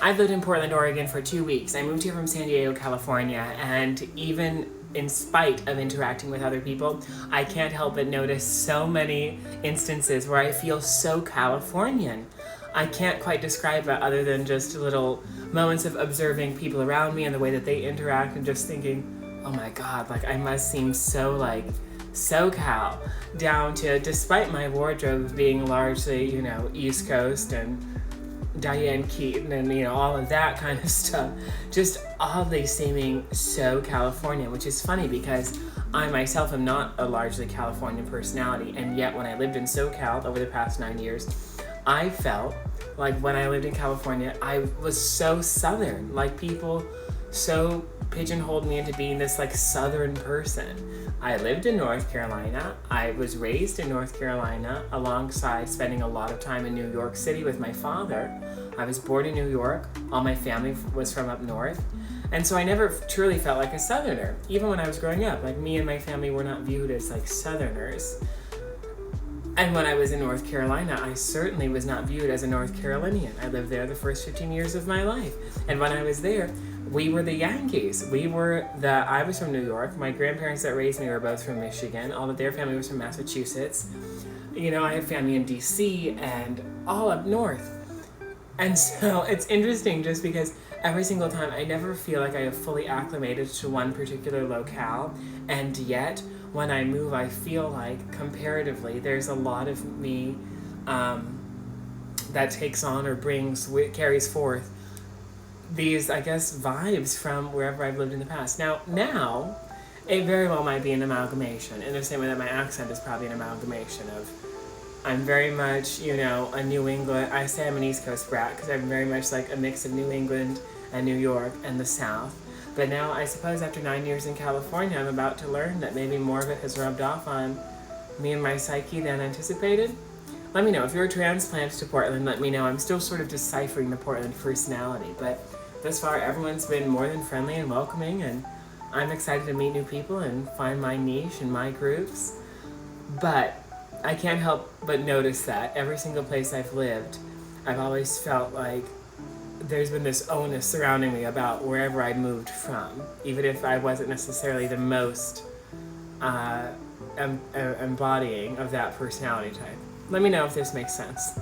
I've lived in Portland, Oregon for 2 weeks. I moved here from San Diego, California, and even in spite of interacting with other people, I can't help but notice so many instances where I feel so Californian. I can't quite describe it other than just little moments of observing people around me and the way that they interact and just thinking, oh my God, like I must seem so like SoCal, down to, despite my wardrobe being largely, East Coast and Diane Keaton and all of that kind of stuff, just oddly seeming so California, which is funny because I myself am not a largely Californian personality, and yet when I lived in SoCal over the past 9 years, I felt like when I lived in California, I was so Southern. Like people so pigeonholed me into being this like Southern person. I lived in North Carolina. I was raised in North Carolina alongside spending a lot of time in New York City with my father. I was born in New York. All my family was from up north. And so I never truly felt like a Southerner. Even when I was growing up, like me and my family were not viewed as like Southerners. And when I was in North Carolina, I certainly was not viewed as a North Carolinian. I lived there the first 15 years of my life. And when I was there, we were the Yankees. I was from New York. My grandparents that raised me were both from Michigan. All of their family was from Massachusetts. I had family in DC and all up north. And so it's interesting just because every single time I never feel like I have fully acclimated to one particular locale. And yet, when I move, I feel like comparatively there's a lot of me that takes on or carries forth these, I guess, vibes from wherever I've lived in the past. Now, it very well might be an amalgamation, in the same way that my accent is probably an amalgamation of, I'm very much, a New England, I say I'm an East Coast brat because I'm very much like a mix of New England and New York and the South. But now, I suppose after 9 years in California, I'm about to learn that maybe more of it has rubbed off on me and my psyche than anticipated. Let me know. If you're a transplant to Portland, let me know. I'm still sort of deciphering the Portland personality, but thus far, everyone's been more than friendly and welcoming, and I'm excited to meet new people and find my niche and my groups. But I can't help but notice that every single place I've lived, I've always felt like there's been this onus surrounding me about wherever I moved from, even if I wasn't necessarily the most embodying of that personality type. Let me know if this makes sense.